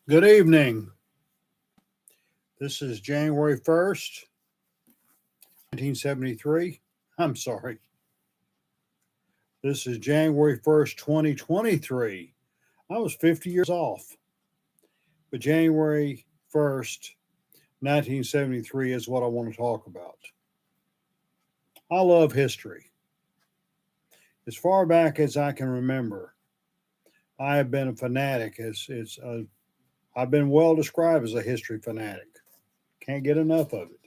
Good evening. This is January 1st, 1973. I'm sorry. This is January 1st, 2023. I was 50 years off. But January 1st, 1973 is what I want to talk about. I love history. As far back as I can remember, I have been a fanatic. I've been well described as a history fanatic. Can't get enough of it.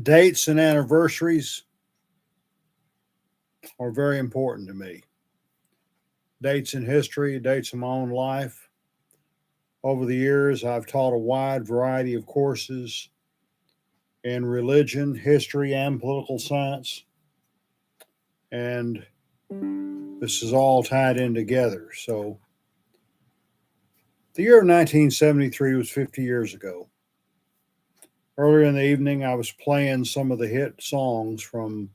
Dates and anniversaries are very important to me. Dates in history, dates in my own life. Over the years, I've taught a wide variety of courses in religion, history, and political science. And this is all tied in together. So, the year of 1973 was 50 years ago. Earlier in the evening, I was playing some of the hit songs from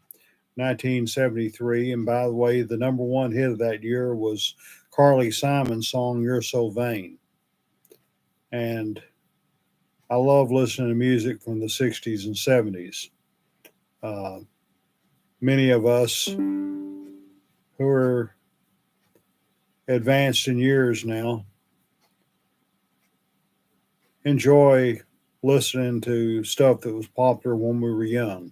1973. And by the way, the number one hit of that year was Carly Simon's song, You're So Vain. And I love listening to music from the 60s and 70s. Uh, Many of us who are advanced in years now enjoy listening to stuff that was popular when we were young.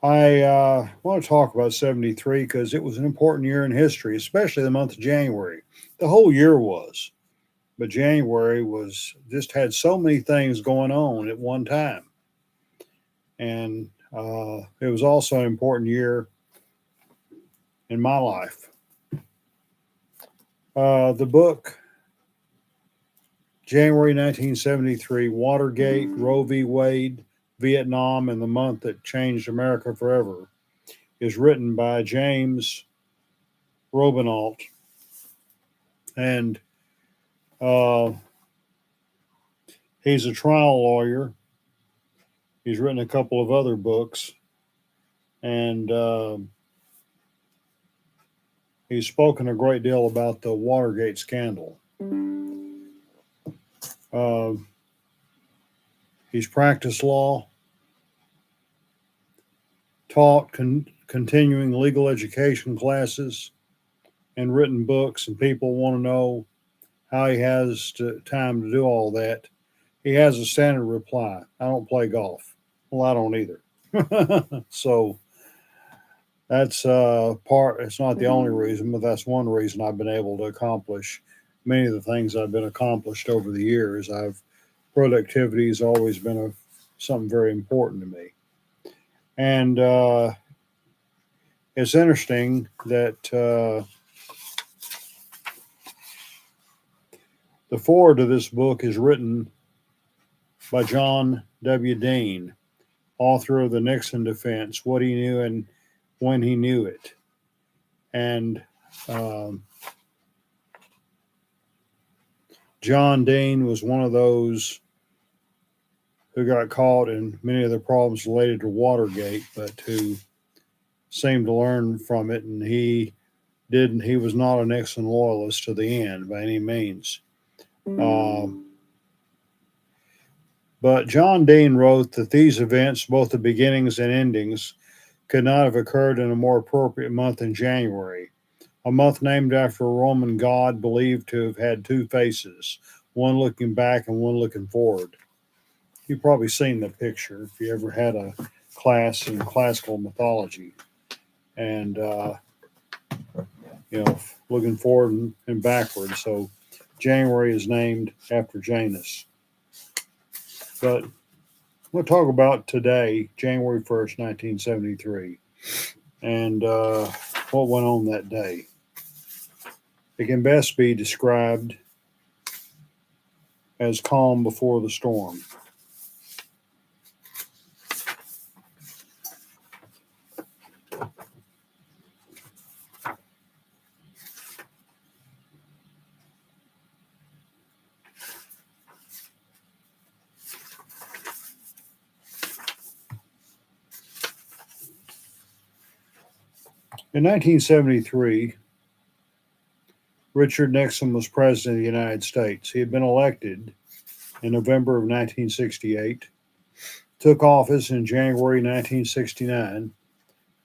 I want to talk about 73 because it was an important year in history, especially the month of January. The whole year was, but January was just had so many things going on at one time. And it was also an important year in my life. The book, January 1973, Watergate, Roe v. Wade, Vietnam, and the Month That Changed America Forever, is written by James Robinault. And uh, he's a trial lawyer. He's written a couple of other books. And he's spoken a great deal about the Watergate scandal. Uh, he's practiced law, taught continuing legal education classes, and written books, and people want to know how he has time to do all that. He has a standard reply: I don't play golf. Well, I don't either. So that's part. It's not the only reason, but that's one reason I've been able to accomplish many of the things I've been accomplished over the years. Productivity has always been something very important to me, and it's interesting that the foreword to this book is written by John W. Dean, author of the Nixon Defense: What He Knew and When He Knew It. And John Dean was one of those who got caught in many of the problems related to Watergate, but who seemed to learn from it. And he was not a Nixon loyalist to the end by any means. But John Dean wrote that these events, both the beginnings and endings, could not have occurred in a more appropriate month than January, a month named after a Roman god believed to have had two faces, one looking back and one looking forward. You've probably seen the picture if you ever had a class in classical mythology. And, looking forward and backward. So January is named after Janus. But we'll talk about today, January 1st, 1973, and what went on that day. It can best be described as calm before the storm. In 1973, Richard Nixon was president of the United States. He had been elected in November of 1968, took office in January 1969.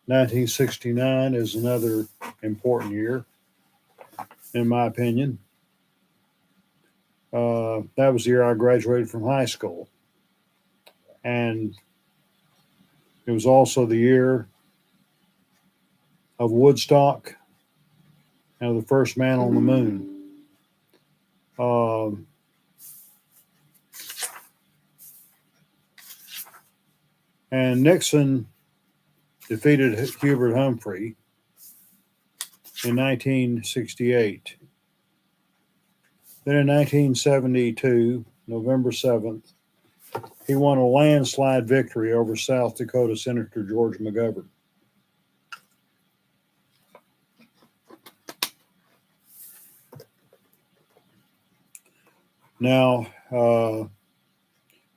1969 is another important year, in my opinion. That was the year I graduated from high school. And it was also the year of Woodstock and of the first man on the moon. And Nixon defeated Hubert Humphrey in 1968. Then in 1972, November 7th, he won a landslide victory over South Dakota Senator George McGovern. Now,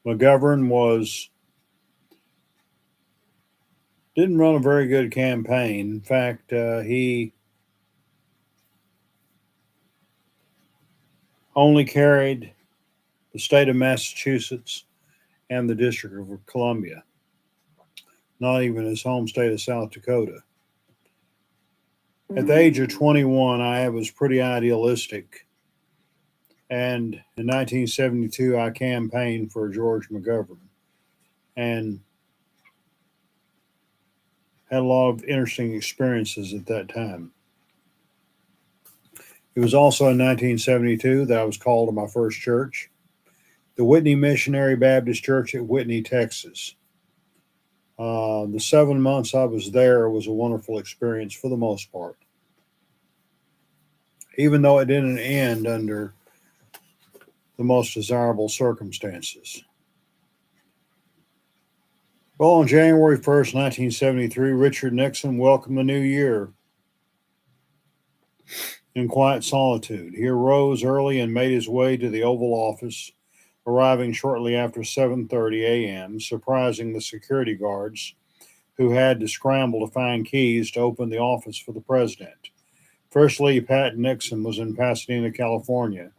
McGovern didn't run a very good campaign. In fact, he only carried the state of Massachusetts and the District of Columbia, not even his home state of South Dakota. At the age of 21, I was pretty idealistic. And in 1972, I campaigned for George McGovern and had a lot of interesting experiences at that time. It was also in 1972 that I was called to my first church, the Whitney Missionary Baptist Church at Whitney, Texas. The 7 months I was there was a wonderful experience for the most part, even though it didn't end under the most desirable circumstances. Well, on January 1st, 1973, Richard Nixon welcomed the new year in quiet solitude. He arose early and made his way to the Oval Office, arriving shortly after 7:30 a.m., surprising the security guards who had to scramble to find keys to open the office for the president. First Lady Pat Nixon was in Pasadena, California,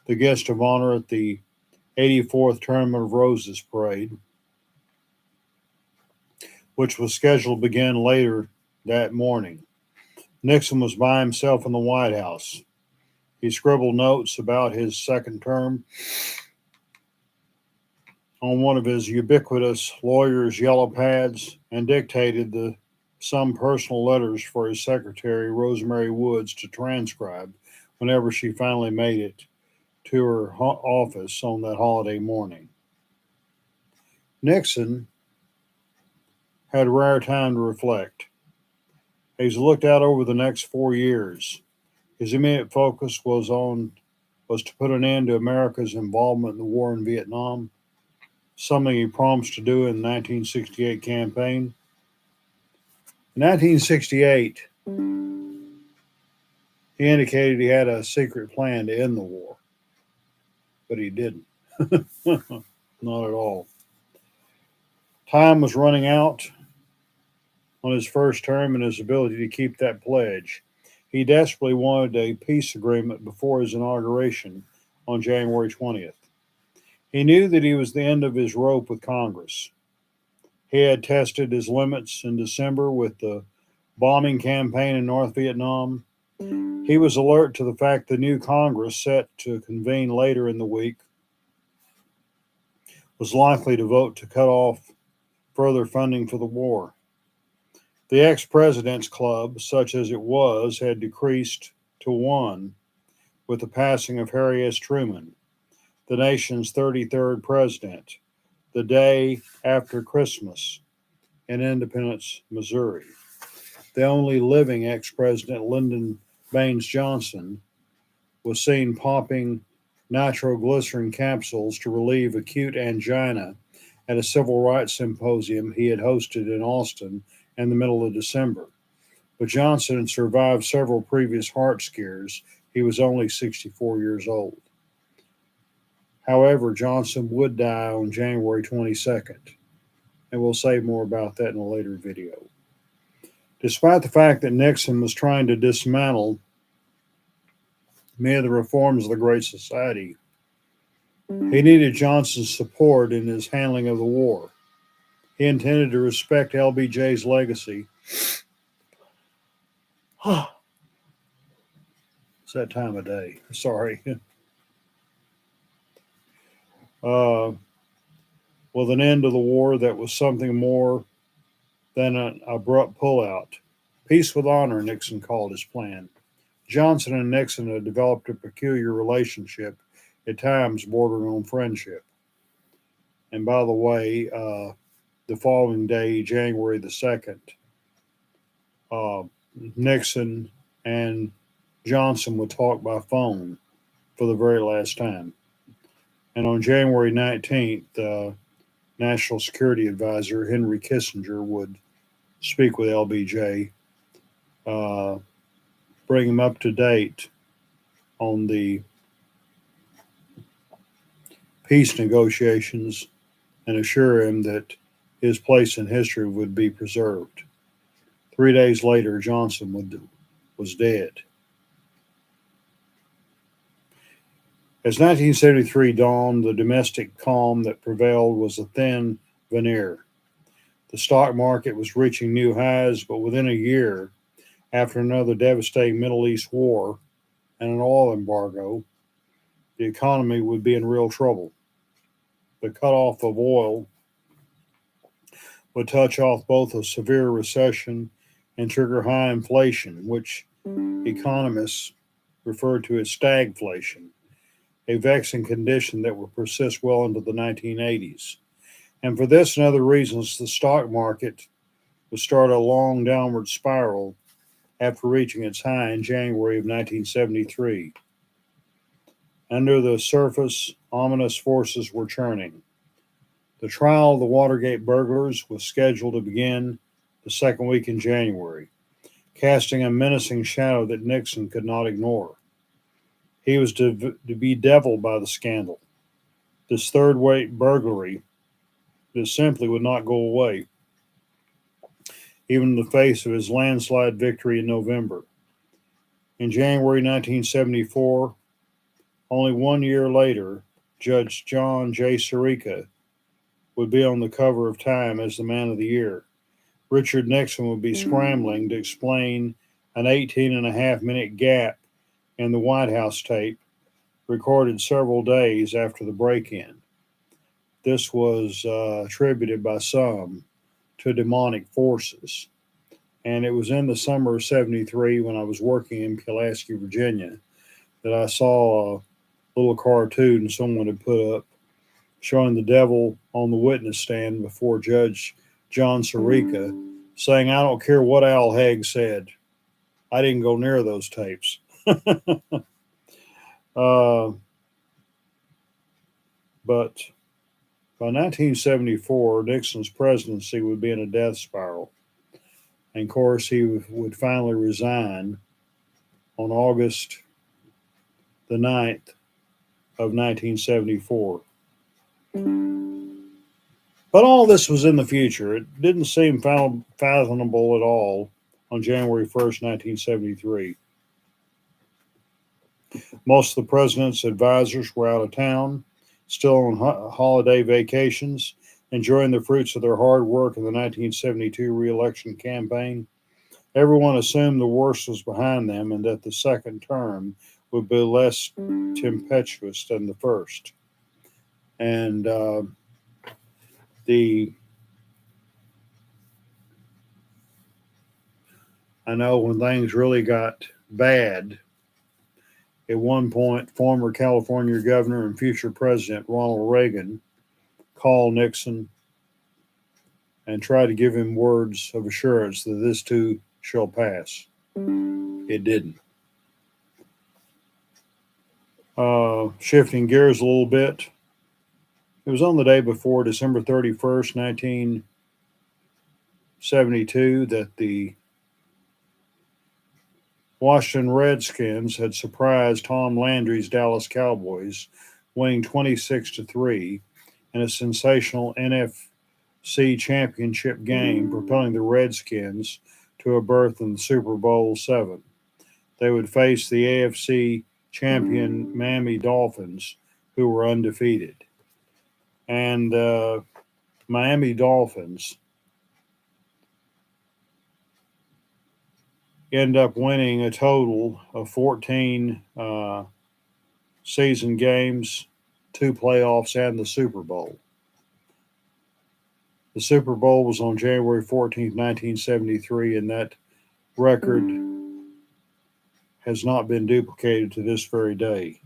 the guest of honor at the 84th Tournament of Roses parade, which was scheduled to begin later that morning. Nixon was by himself in the White House. He scribbled notes about his second term on one of his ubiquitous lawyer's yellow pads and dictated some personal letters for his secretary, Rosemary Woods, to transcribe whenever she finally made it to her office on that holiday morning. Nixon had a rare time to reflect. As he looked out over the next 4 years, his immediate focus was to put an end to America's involvement in the war in Vietnam, something he promised to do in the 1968 campaign. In 1968, he indicated he had a secret plan to end the war, but he didn't. Not at all. Time was running out on his first term and his ability to keep that pledge. He desperately wanted a peace agreement before his inauguration on January 20th. He knew that he was the end of his rope with Congress. He had tested his limits in December with the bombing campaign in North Vietnam. He was alert to the fact the new Congress, set to convene later in the week, was likely to vote to cut off further funding for the war. The ex-president's club, such as it was, had decreased to one with the passing of Harry S. Truman, the nation's 33rd president, the day after Christmas in Independence, Missouri. The only living ex-president, Lyndon Baines Johnson, was seen popping nitroglycerin capsules to relieve acute angina at a civil rights symposium he had hosted in Austin in the middle of December. But Johnson had survived several previous heart scares. He was only 64 years old. However, Johnson would die on January 22nd, and we'll say more about that in a later video. Despite the fact that Nixon was trying to dismantle many of the reforms of the Great Society. He needed Johnson's support in his handling of the war. He intended to respect LBJ's legacy. It's that time of day. Sorry. With an end to the war that was something more than an abrupt pullout. Peace with honor, Nixon called his plan. Johnson and Nixon had developed a peculiar relationship, at times bordering on friendship. And by the way, the following day, January the 2nd, Nixon and Johnson would talk by phone for the very last time. And on January 19th, National Security Advisor Henry Kissinger would speak with LBJ, bring him up to date on the peace negotiations, and assure him that his place in history would be preserved. 3 days later, Johnson was dead. As 1973 dawned, the domestic calm that prevailed was a thin veneer. The stock market was reaching new highs, but within a year, after another devastating Middle East war and an oil embargo, the economy would be in real trouble. The cutoff of oil would touch off both a severe recession and trigger high inflation, which economists refer to as stagflation, a vexing condition that would persist well into the 1980s. And for this and other reasons, the stock market would start a long downward spiral after reaching its high in January of 1973. Under the surface, ominous forces were churning. The trial of the Watergate burglars was scheduled to begin the second week in January, casting a menacing shadow that Nixon could not ignore. He was to be deviled by the scandal. This third-rate burglary that simply would not go away, even in the face of his landslide victory in November. In January 1974, only 1 year later, Judge John J. Sirica would be on the cover of Time as the Man of the Year. Richard Nixon would be scrambling to explain an 18-and-a-half-minute gap in the White House tape recorded several days after the break-in. This was attributed by some to demonic forces. And it was in the summer of 73 when I was working in Pulaski, Virginia, that I saw a little cartoon someone had put up showing the devil on the witness stand before Judge John Sirica saying, "I don't care what Al Haig said. I didn't go near those tapes." But by 1974, Nixon's presidency would be in a death spiral. And of course, he would finally resign on August the 9th of 1974. But all this was in the future. It didn't seem fathomable at all on January 1st, 1973. Most of the president's advisors were out of town, still on holiday vacations, enjoying the fruits of their hard work in the 1972 re-election campaign. Everyone assumed the worst was behind them and that the second term would be less tempestuous than the first. And I know when things really got bad, at one point, former California governor and future president Ronald Reagan called Nixon and tried to give him words of assurance that this too shall pass. It didn't. Shifting gears a little bit, it was on the day before December 31st, 1972, that the Washington Redskins had surprised Tom Landry's Dallas Cowboys, winning 26-3 in a sensational NFC championship game, propelling the Redskins to a berth in the Super Bowl VII. They would face the AFC champion Miami Dolphins, who were undefeated. And Miami Dolphins end up winning a total of 14 season games, 2 playoffs, and the Super Bowl. The Super Bowl was on January 14th, 1973, and that record has not been duplicated to this very day.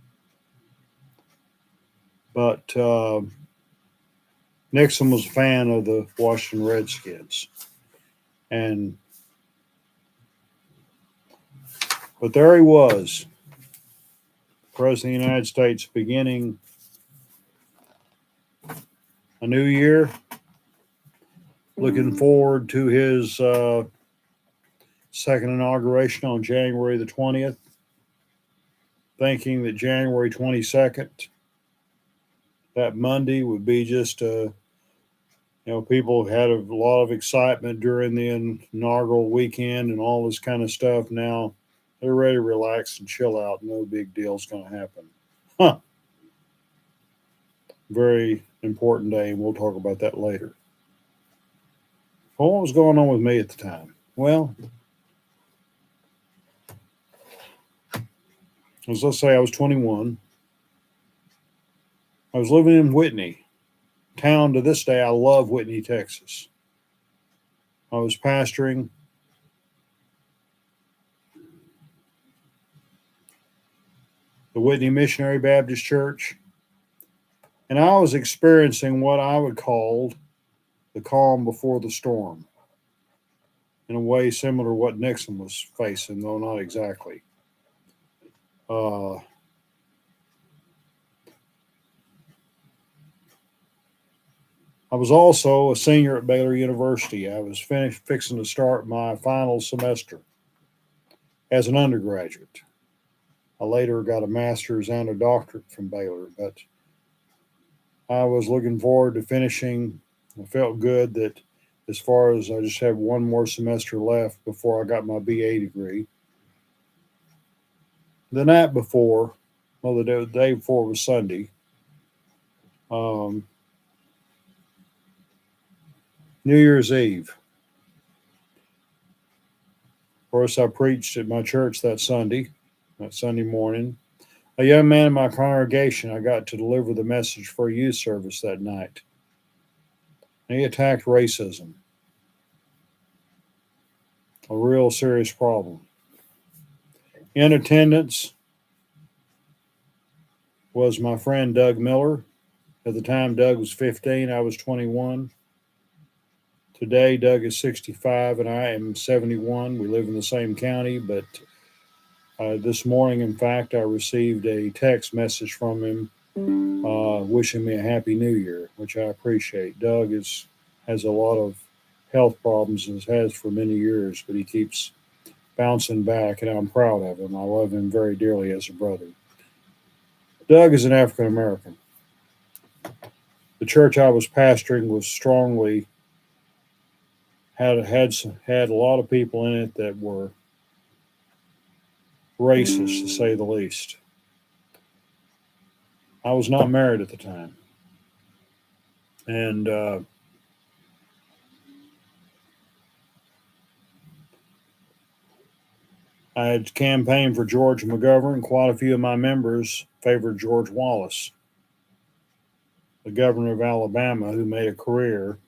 But Nixon was a fan of the Washington Redskins. But there he was, President of the United States, beginning a new year, looking forward to his second inauguration on January the 20th, thinking that January 22nd, that Monday, would be just people had a lot of excitement during the inaugural weekend and all this kind of stuff. Now they're ready to relax and chill out. No big deal's going to happen. Huh. Very important day, and we'll talk about that later. Well, what was going on with me at the time? Well, let's say I was 21. I was living in Whitney, town to this day. I love Whitney, Texas. I was pastoring the Whitney Missionary Baptist Church, and I was experiencing what I would call the calm before the storm, in a way similar to what Nixon was facing, though not exactly. I was also a senior at Baylor University. I was fixing to start my final semester as an undergraduate. I later got a master's and a doctorate from Baylor, but I was looking forward to finishing. I felt good that as far as I just had one more semester left before I got my BA degree. The night before, well, the day before was Sunday. New Year's Eve. Of course, I preached at my church that Sunday morning. A young man in my congregation, I got to deliver the message for a youth service that night. And he attacked racism, a real serious problem. In attendance was my friend Doug Miller. At the time, Doug was 15, I was 21. Today, Doug is 65 and I am 71. We live in the same county, but this morning, in fact, I received a text message from him wishing me a happy new year, which I appreciate. Doug has a lot of health problems and has for many years, but he keeps bouncing back, and I'm proud of him. I love him very dearly as a brother. Doug is an African American. The church I was pastoring was strongly had a lot of people in it that were racist, to say the least. I was not married at the time, and I had campaigned for George McGovern. Quite a few of my members favored George Wallace, the governor of Alabama, who made a career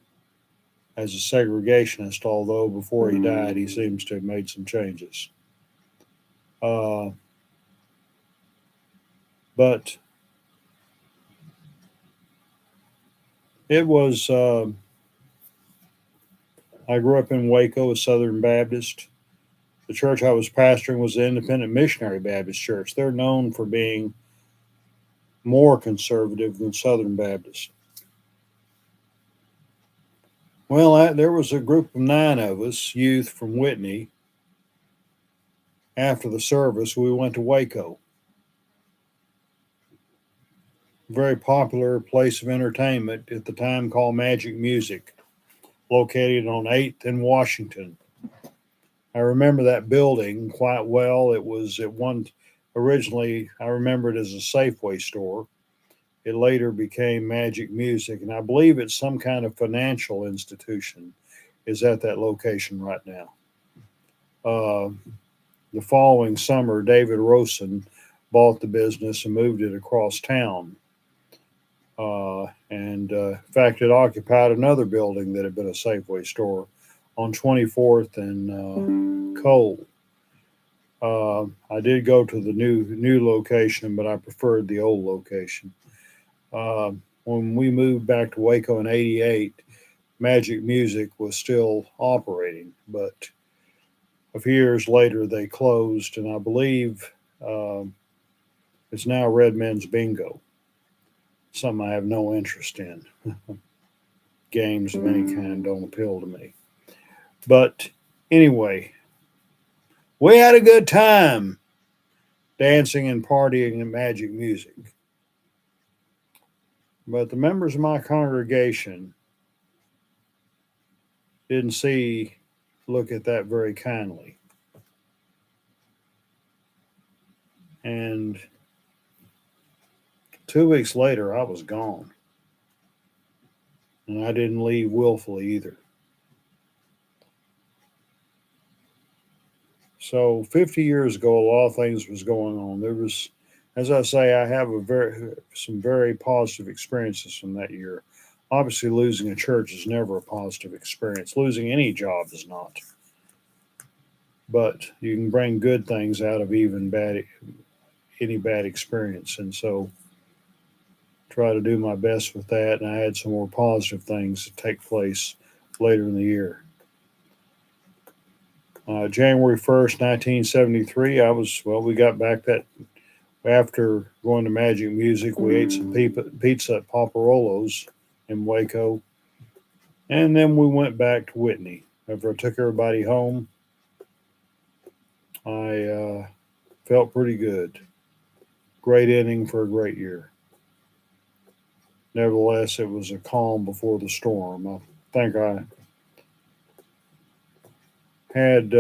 as a segregationist, although before he died, he seems to have made some changes. But it was, I grew up in Waco, a Southern Baptist. The church I was pastoring was the Independent Missionary Baptist Church. They're known for being more conservative than Southern Baptists. Well, there was a group of 9 of us, youth from Whitney. After the service, we went to Waco. Very popular place of entertainment at the time called Magic Music, located on 8th and Washington. I remember that building quite well. It was at one Originally, I remember it as a Safeway store. It later became Magic Music, and I believe it's some kind of financial institution is at that location right now. Uh, the following summer, David Rosen bought the business and moved it across town. In fact, it occupied another building that had been a Safeway store on 24th and Cole. I did go to the new location, but I preferred the old location. Uh, when we moved back to Waco in '88, Magic Music was still operating, but a few years later they closed, and I believe um, it's now Red Men's Bingo, something I have no interest in. Games of any kind don't appeal to me. But anyway, we had a good time dancing and partying at Magic Music. But the members of my congregation didn't look at that very kindly. And 2 weeks later, I was gone. And I didn't leave willfully either. So 50 years ago, a lot of things was going on. There was, as I say, I have some very positive experiences from that year. Obviously, losing a church is never a positive experience. Losing any job is not. But you can bring good things out of even any bad experience. And so try to do my best with that. And I had some more positive things that take place later in the year. January 1st, 1973, we got back that after going to Magic Music, we ate some pizza at Paparolo's in Waco. And then we went back to Whitney. After I took everybody home, I felt pretty good. Great ending for a great year. Nevertheless, it was a calm before the storm. I think I had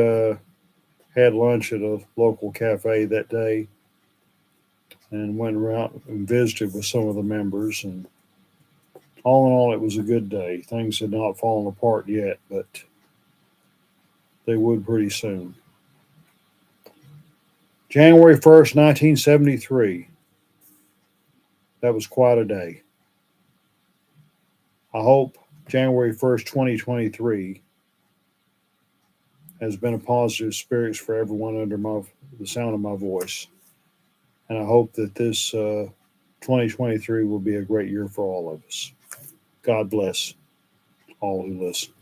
lunch at a local cafe that day and went around and visited with some of the members. And all in all, it was a good day. Things had not fallen apart yet, but they would pretty soon. January 1st, 1973. That was quite a day. I hope January 1st, 2023 has been a positive experience for everyone under the sound of my voice. And I hope that this 2023 will be a great year for all of us. God bless all who listen.